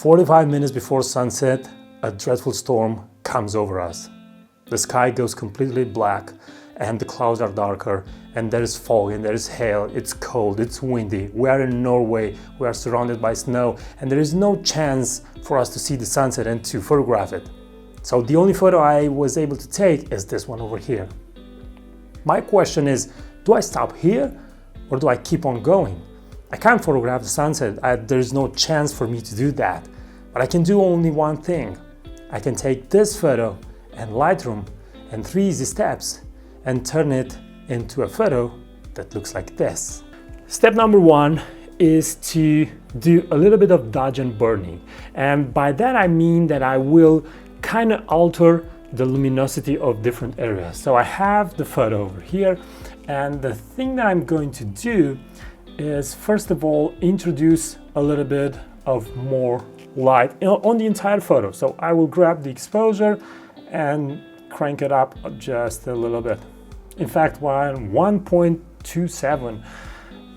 45 minutes before sunset, a dreadful storm comes over us. The sky goes completely black and the clouds are darker and there is fog and there is hail, it's cold, it's windy. We are in Norway, we are surrounded by snow and there is no chance for us to see the sunset and to photograph it. So the only photo I was able to take is this one over here. My question is, do I stop here or do I keep on going? I can't photograph the sunset, there is no chance for me to do that. But I can do only one thing. I can take this photo and Lightroom and 3 easy steps and turn it into a photo that looks like this. Step number 1 is to do a little bit of dodge and burning. And by that I mean that I will kind of alter the luminosity of different areas. So I have the photo over here, and the thing that I'm going to do is first of all introduce a little bit of more light on the entire photo. So I will grab the exposure and crank it up just a little bit. In fact, 1.27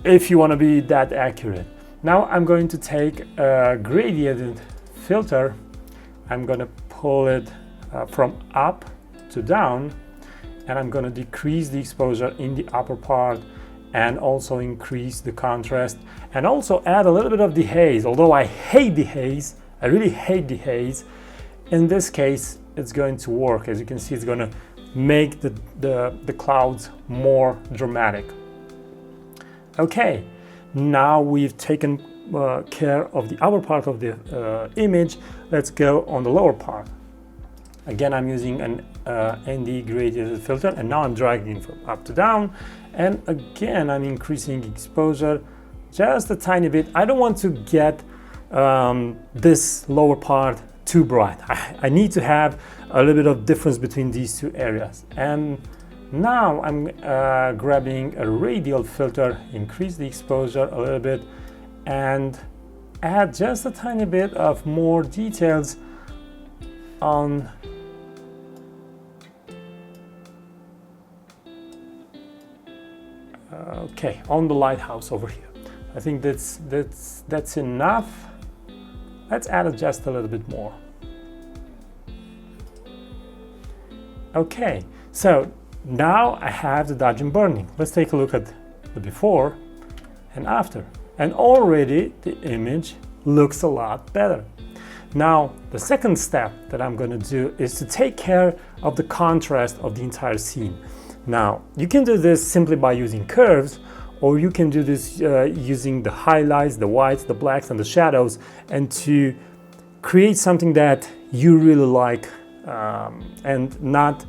if you want to be that accurate. Now I'm going to take a gradient filter. I'm going to pull it from up to down, and I'm going to decrease the exposure in the upper part and also increase the contrast and also add a little bit of the haze. Although I hate the haze, I really hate the haze, in this case it's going to work. As you can see, it's going to make the clouds more dramatic. Okay, now we've taken care of the upper part of the image. Let's go on the lower part. Again, I'm using an ND gradient filter, and now I'm dragging from up to down, and again I'm increasing exposure just a tiny bit. I don't want to get this lower part too bright. I need to have a little bit of difference between these two areas. And now I'm grabbing a radial filter, increase the exposure a little bit, and add just a tiny bit of more details on on the lighthouse over here. I think that's enough. Let's add just a little bit more. Okay, so now I have the dodge and burning. Let's take a look at the before and after. And already the image looks a lot better. Now, the second step that I'm going to do is to take care of the contrast of the entire scene. Now, you can do this simply by using curves, or you can do this using the highlights, the whites, the blacks, and the shadows, and to create something that you really like, and not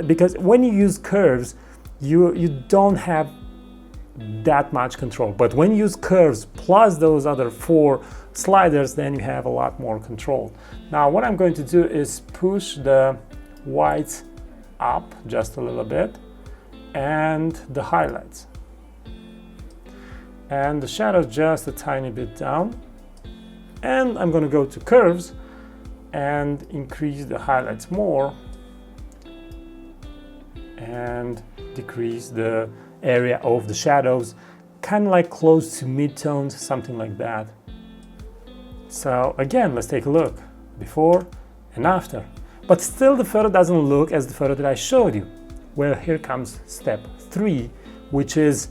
because when you use curves, you don't have that much control. But when you use curves plus those other 4 sliders, then you have a lot more control. Now, what I'm going to do is push the whites up just a little bit, and the highlights and the shadows just a tiny bit down, and I'm going to go to curves and increase the highlights more and decrease the area of the shadows, kind of like close to mid-tones, something like that. So again, let's take a look before and after. But still the photo doesn't look as the photo that I showed you. Well, here comes step 3, which is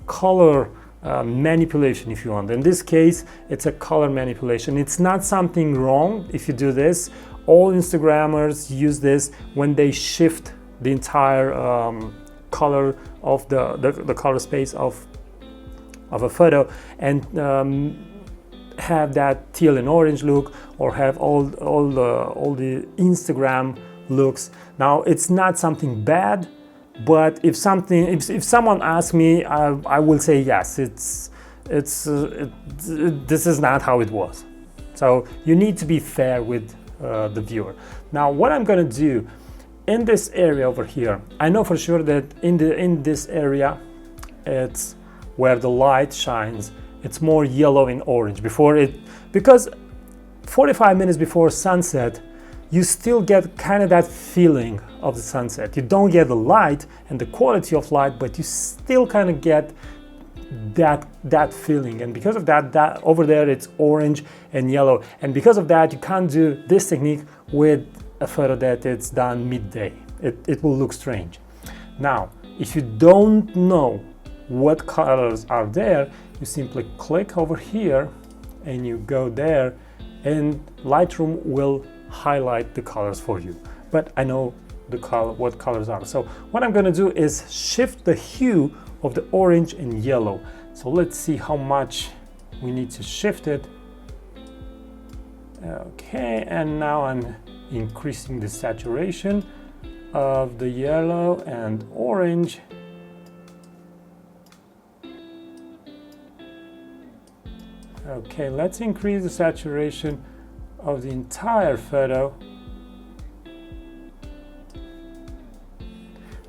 color manipulation, if you want. In this case, it's a color manipulation. It's not something wrong if you do this. All Instagrammers use this when they shift the entire color of the color space of a photo and have that teal and orange look, or have all the Instagram looks. Now, it's not something bad, but if someone asks me, I will say yes. This is not how it was. So you need to be fair with the viewer. Now, what I'm going to do in this area over here, I know for sure that in this area, it's where the light shines. It's more yellow and orange because 45 minutes before sunset, you still get kind of that feeling of the sunset. You don't get the light and the quality of light, but you still kind of get that feeling. And because of that over there it's orange and yellow, and because of that you can't do this technique with a photo that it's done midday. It will look strange. Now, if you don't know what colors are there, you simply click over here and you go there, and Lightroom will highlight the colors for you. But I know what colors are. So what I'm going to do is shift the hue of the orange and yellow. So let's see how much we need to shift it. Okay, and now I'm increasing the saturation of the yellow and orange. Okay, let's increase the saturation of the entire photo.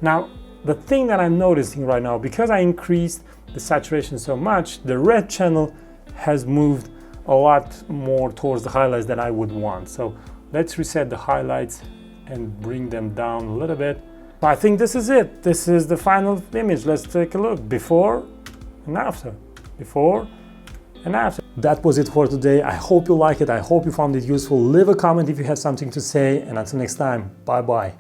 Now, the thing that I'm noticing right now, because I increased the saturation so much, the red channel has moved a lot more towards the highlights that I would want. So let's reset the highlights and bring them down a little bit. I think this is it. This is the final image. Let's take a look. Before and after. Before and after. That was it for today. I hope you like it. I hope you found it useful. Leave a comment if you have something to say. And until next time, bye-bye.